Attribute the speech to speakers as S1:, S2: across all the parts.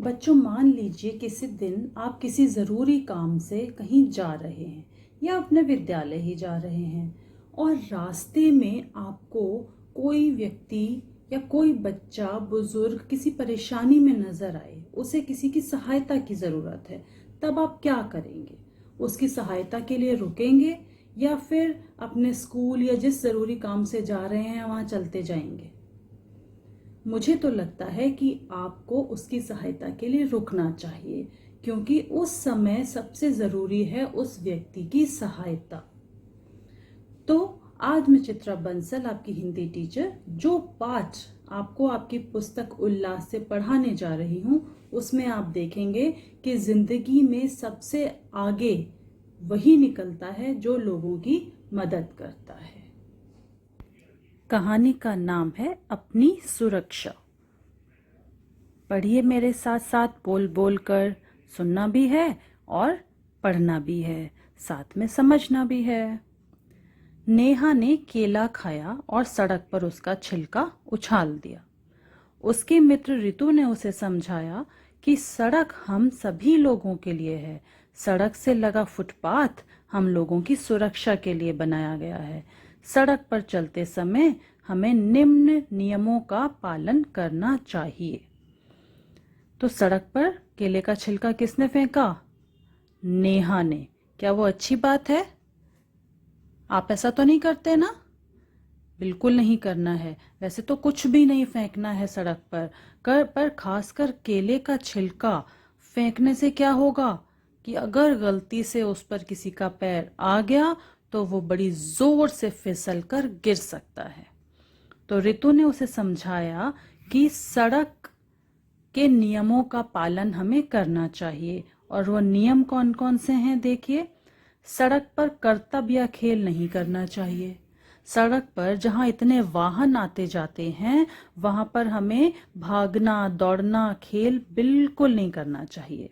S1: बच्चों, मान लीजिए किसी दिन आप किसी ज़रूरी काम से कहीं जा रहे हैं या अपने विद्यालय ही जा रहे हैं और रास्ते में आपको कोई व्यक्ति या कोई बच्चा बुजुर्ग किसी परेशानी में नज़र आए, उसे किसी की सहायता की ज़रूरत है। तब आप क्या करेंगे? उसकी सहायता के लिए रुकेंगे या फिर अपने स्कूल या जिस ज़रूरी काम से जा रहे हैं वहाँ चलते जाएंगे? मुझे तो लगता है कि आपको उसकी सहायता के लिए रुकना चाहिए, क्योंकि उस समय सबसे ज़रूरी है उस व्यक्ति की सहायता। तो आज मैं चित्रा बंसल, आपकी हिंदी टीचर, जो पाठ आपको आपकी पुस्तक उल्लास से पढ़ाने जा रही हूँ, उसमें आप देखेंगे कि जिंदगी में सबसे आगे वही निकलता है जो लोगों की मदद करता है। कहानी का नाम है अपनी सुरक्षा। पढ़िए मेरे साथ साथ, बोल बोल कर। सुनना भी है और पढ़ना भी है, साथ में समझना भी है। नेहा ने केला खाया और सड़क पर उसका छिलका उछाल दिया। उसके मित्र रितु ने उसे समझाया कि सड़क हम सभी लोगों के लिए है। सड़क से लगा फुटपाथ हम लोगों की सुरक्षा के लिए बनाया गया है। सड़क पर चलते समय हमें निम्न नियमों का पालन करना चाहिए। तो सड़क पर केले का छिलका किसने फेंका? नेहा ने। क्या वो अच्छी बात है? आप ऐसा तो नहीं करते ना? बिल्कुल नहीं करना है। वैसे तो कुछ भी नहीं फेंकना है सड़क पर खासकर केले का छिलका फेंकने से क्या होगा कि अगर गलती से उस पर किसी का पैर आ गया तो वो बड़ी जोर से फिसल कर गिर सकता है। तो रितु ने उसे समझाया कि सड़क के नियमों का पालन हमें करना चाहिए। और वो नियम कौन कौन से हैं देखिए। सड़क पर करतब या खेल नहीं करना चाहिए। सड़क पर जहाँ इतने वाहन आते जाते हैं वहां पर हमें भागना दौड़ना खेल बिल्कुल नहीं करना चाहिए।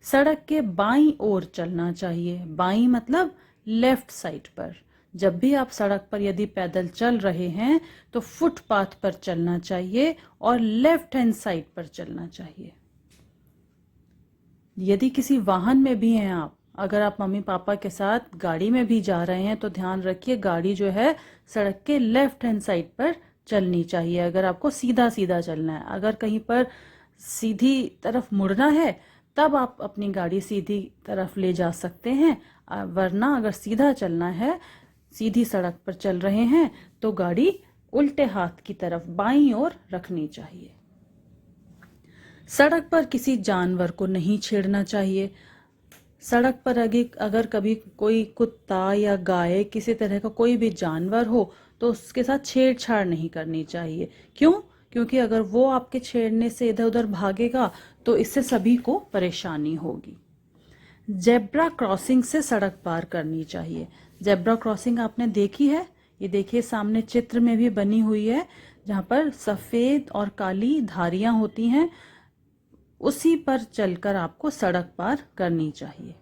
S1: सड़क के बाईं ओर चलना चाहिए। बाईं मतलब लेफ्ट साइड पर। जब भी आप सड़क पर यदि पैदल चल रहे हैं तो फुटपाथ पर चलना चाहिए और लेफ्ट हैंड साइड पर चलना चाहिए। यदि किसी वाहन में भी हैं आप, अगर आप मम्मी पापा के साथ गाड़ी में भी जा रहे हैं तो ध्यान रखिए गाड़ी जो है सड़क के लेफ्ट हैंड साइड पर चलनी चाहिए। अगर आपको सीधा सीधा चलना है, अगर कहीं पर सीधी तरफ मुड़ना है तब आप अपनी गाड़ी सीधी तरफ ले जा सकते हैं, वरना अगर सीधा चलना है, सीधी सड़क पर चल रहे हैं तो गाड़ी उल्टे हाथ की तरफ बाईं ओर रखनी चाहिए। सड़क पर किसी जानवर को नहीं छेड़ना चाहिए। सड़क पर अगर कभी कोई कुत्ता या गाय, किसी तरह का कोई भी जानवर हो तो उसके साथ छेड़छाड़ नहीं करनी चाहिए। क्यों? क्योंकि अगर वो आपके छेड़ने से इधर उधर भागेगा तो इससे सभी को परेशानी होगी। जेब्रा क्रॉसिंग से सड़क पार करनी चाहिए। जेब्रा क्रॉसिंग आपने देखी है? ये देखिए सामने चित्र में भी बनी हुई है, जहाँ पर सफेद और काली धारियां होती हैं, उसी पर चलकर आपको सड़क पार करनी चाहिए।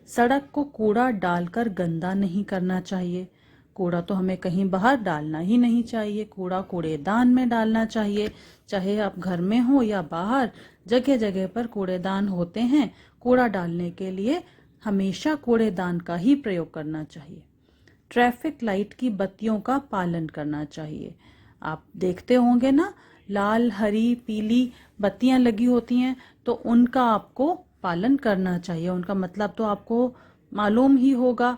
S1: सड़क को कूड़ा डालकर गंदा नहीं करना चाहिए। कूड़ा तो हमें कहीं बाहर डालना ही नहीं चाहिए, कूड़ा कूड़ेदान में डालना चाहिए। चाहे आप घर में हो या बाहर, जगह जगह पर कूड़ेदान होते हैं। कूड़ा डालने के लिए हमेशा कूड़ेदान का ही प्रयोग करना चाहिए। ट्रैफिक लाइट की बत्तियों का पालन करना चाहिए। आप देखते होंगे ना, लाल हरी पीली बत्तियां लगी होती हैं, तो उनका आपको पालन करना चाहिए। उनका मतलब तो आपको मालूम ही होगा।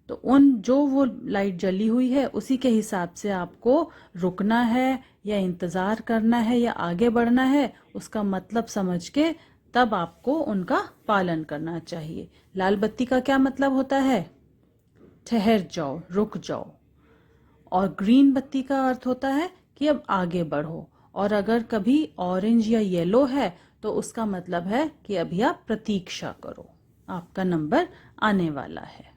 S1: तो वो लाइट जली हुई है उसी के हिसाब से आपको रुकना है या इंतजार करना है या आगे बढ़ना है, उसका मतलब समझ के तब आपको उनका पालन करना चाहिए। लाल बत्ती का क्या मतलब होता है? ठहर जाओ, रुक जाओ। और ग्रीन बत्ती का अर्थ होता है कि अब आगे बढ़ो। और अगर कभी ऑरेंज या येलो है तो उसका मतलब है कि अभी आप प्रतीक्षा करो, आपका नंबर आने वाला है।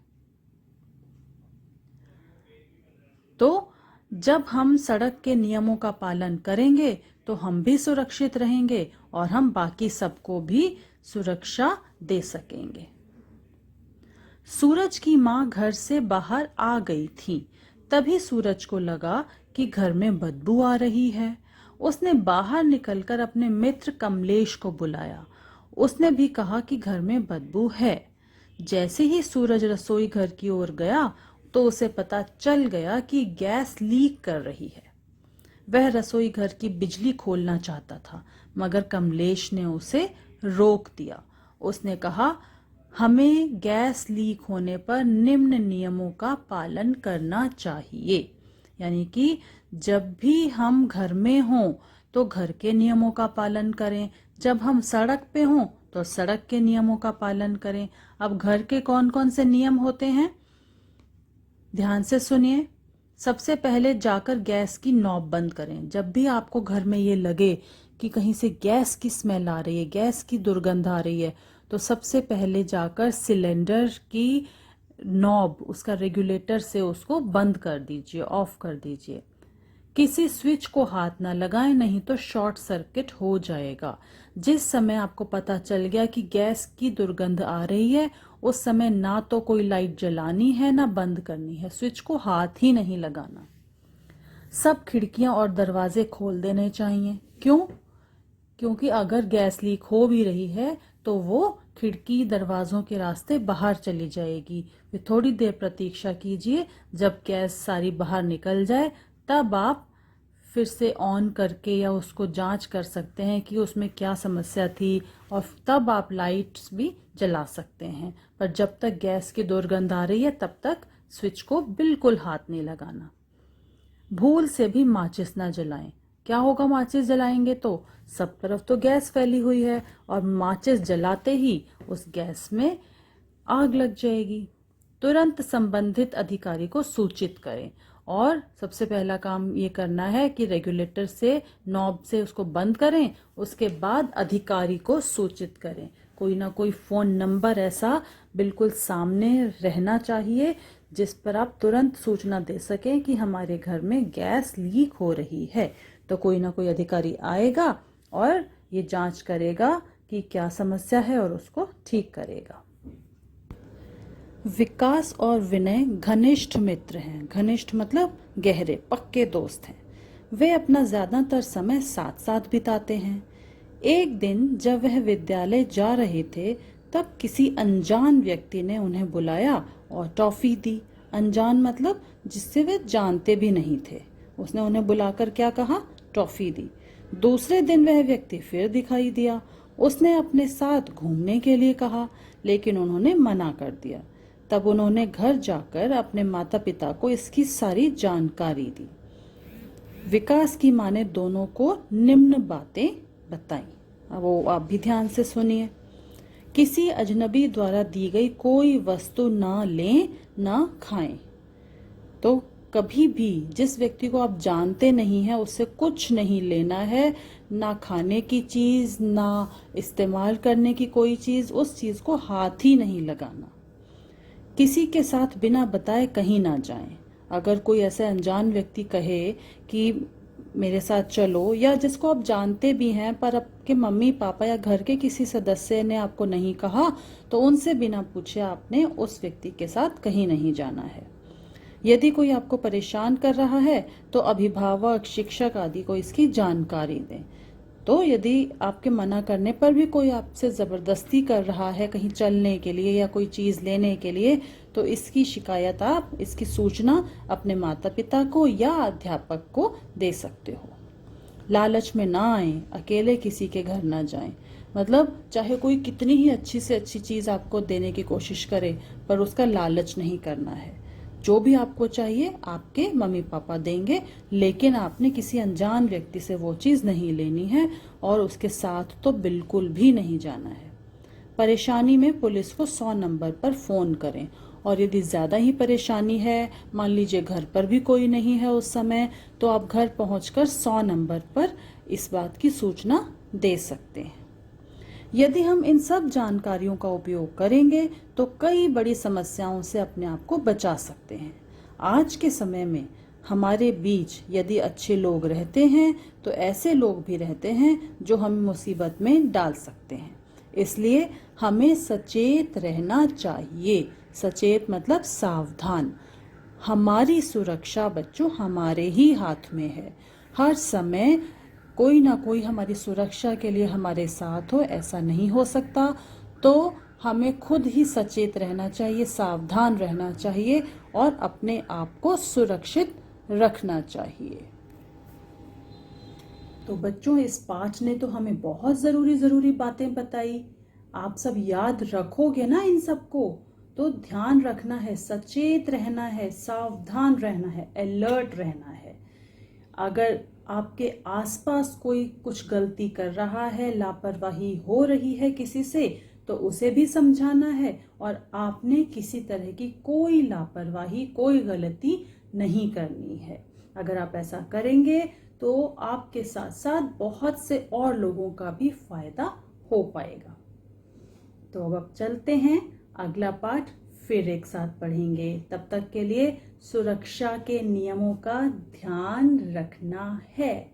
S1: तो जब हम सड़क के नियमों का पालन करेंगे तो हम भी सुरक्षित रहेंगे और हम बाकी सबको भी सुरक्षा दे सकेंगे। सूरज की माँ घर से बाहर आ गई थी। तभी सूरज को लगा कि घर में बदबू आ रही है। उसने बाहर निकलकर अपने मित्र कमलेश को बुलाया। उसने भी कहा कि घर में बदबू है। जैसे ही सूरज रसोई घर की ओर गया तो उसे पता चल गया कि गैस लीक कर रही है। वह रसोई घर की बिजली खोलना चाहता था, मगर कमलेश ने उसे रोक दिया। उसने कहा, हमें गैस लीक होने पर निम्न नियमों का पालन करना चाहिए। यानी कि जब भी हम घर में हों तो घर के नियमों का पालन करें, जब हम सड़क पे हों तो सड़क के नियमों का पालन करें। अब घर के कौन कौन से नियम होते हैं, ध्यान से सुनिए। सबसे पहले जाकर गैस की नॉब बंद करें। जब भी आपको घर में ये लगे कि कहीं से गैस की स्मेल आ रही है, गैस की दुर्गंध आ रही है, तो सबसे पहले जाकर सिलेंडर की नॉब, उसका रेगुलेटर से उसको बंद कर दीजिए, ऑफ कर दीजिए। किसी स्विच को हाथ ना लगाएं, नहीं तो शॉर्ट सर्किट हो जाएगा। जिस समय आपको पता चल गया कि गैस की दुर्गंध आ रही है, उस समय ना तो कोई लाइट जलानी है ना बंद करनी है, स्विच को हाथ ही नहीं लगाना। सब खिड़कियां और दरवाजे खोल देने चाहिए। क्यों? क्योंकि अगर गैस लीक हो भी रही है तो वो खिड़की दरवाजों के रास्ते बाहर चली जाएगी। फिर थोड़ी देर प्रतीक्षा कीजिए, जब गैस सारी बाहर निकल जाए तब आप फिर से ऑन करके या उसको जांच कर सकते हैं कि उसमें क्या समस्या थी, और तब आप लाइट्स भी जला सकते हैं। पर जब तक गैस की दुर्गंध आ रही है तब तक स्विच को बिल्कुल हाथ नहीं लगाना। भूल से भी माचिस ना जलाएं। क्या होगा माचिस जलाएंगे तो? सब तरफ तो गैस फैली हुई है और माचिस जलाते ही उस गैस में आग लग जाएगी। तुरंत संबंधित अधिकारी को सूचित करें, और सबसे पहला काम ये करना है कि रेगुलेटर से, नॉब से उसको बंद करें। उसके बाद अधिकारी को सूचित करें। कोई ना कोई फोन नंबर ऐसा बिल्कुल सामने रहना चाहिए जिस पर आप तुरंत सूचना दे सकें कि हमारे घर में गैस लीक हो रही है। तो कोई ना कोई अधिकारी आएगा और ये जांच करेगा कि क्या समस्या है और उसको ठीक करेगा। विकास और विनय घनिष्ठ मित्र हैं। घनिष्ठ मतलब गहरे पक्के दोस्त हैं। वे अपना ज्यादातर समय साथ साथ बिताते हैं। एक दिन जब वह विद्यालय जा रहे थे तब किसी अनजान व्यक्ति ने उन्हें बुलाया और टॉफी दी। अनजान मतलब जिससे वे जानते भी नहीं थे। उसने उन्हें बुलाकर क्या कहा? टॉफी दी। दूसरे दिन वह व्यक्ति फिर दिखाई दिया। उसने अपने साथ घूमने के लिए कहा, लेकिन उन्होंने मना कर दिया। तब उन्होंने घर जाकर अपने माता पिता को इसकी सारी जानकारी दी। विकास की माँ ने दोनों को निम्न बातें बताई। अब वो आप भी ध्यान से सुनिए। किसी अजनबी द्वारा दी गई कोई वस्तु ना लें ना खाएं। तो कभी भी जिस व्यक्ति को आप जानते नहीं हैं उससे कुछ नहीं लेना है, ना खाने की चीज ना इस्तेमाल करने की कोई चीज, उस चीज को हाथ ही नहीं लगाना। किसी के साथ बिना बताए कहीं ना जाएं। अगर कोई ऐसा अनजान व्यक्ति कहे कि मेरे साथ चलो, या जिसको आप जानते भी हैं पर आपके मम्मी पापा या घर के किसी सदस्य ने आपको नहीं कहा, तो उनसे बिना पूछे आपने उस व्यक्ति के साथ कहीं नहीं जाना है। यदि कोई आपको परेशान कर रहा है तो अभिभावक, शिक्षक आदि को इसकी जानकारी दें। तो यदि आपके मना करने पर भी कोई आपसे जबरदस्ती कर रहा है कहीं चलने के लिए या कोई चीज लेने के लिए, तो इसकी शिकायत आप, इसकी सूचना अपने माता पिता को या अध्यापक को दे सकते हो। लालच में ना आए, अकेले किसी के घर ना जाएं। मतलब चाहे कोई कितनी ही अच्छी से अच्छी चीज आपको देने की कोशिश करे, पर उसका लालच नहीं करना है। जो भी आपको चाहिए आपके मम्मी पापा देंगे, लेकिन आपने किसी अनजान व्यक्ति से वो चीज नहीं लेनी है और उसके साथ तो बिल्कुल भी नहीं जाना है। परेशानी में पुलिस को 100 नंबर पर फोन करें, और यदि ज्यादा ही परेशानी है, मान लीजिए घर पर भी कोई नहीं है उस समय, तो आप घर पहुंचकर 100 नंबर पर इस बात की सूचना दे सकते हैं। यदि हम इन सब जानकारियों का उपयोग करेंगे तो कई बड़ी समस्याओं से अपने आप को बचा सकते हैं। आज के समय में हमारे बीच यदि अच्छे लोग रहते हैं तो ऐसे लोग भी रहते हैं जो हमें मुसीबत में डाल सकते हैं। इसलिए हमें सचेत रहना चाहिए। सचेत मतलब सावधान। हमारी सुरक्षा बच्चों हमारे ही हाथ में है। हर समय कोई ना कोई हमारी सुरक्षा के लिए हमारे साथ हो, ऐसा नहीं हो सकता। तो हमें खुद ही सचेत रहना चाहिए, सावधान रहना चाहिए और अपने आप को सुरक्षित रखना चाहिए। तो बच्चों, इस पाठ ने तो हमें बहुत ज़रूरी बातें बताई। आप सब याद रखोगे ना इन सबको? तो ध्यान रखना है, सचेत रहना है, सावधान रहना है, अलर्ट रहना है। अगर आपके आसपास कोई कुछ गलती कर रहा है, लापरवाही हो रही है किसी से, तो उसे भी समझाना है और आपने किसी तरह की कोई लापरवाही, कोई गलती नहीं करनी है। अगर आप ऐसा करेंगे तो आपके साथ साथ बहुत से और लोगों का भी फायदा हो पाएगा। तो अब चलते हैं, अगला पाठ फिर एक साथ पढ़ेंगे। तब तक के लिए सुरक्षा के नियमों का ध्यान रखना है।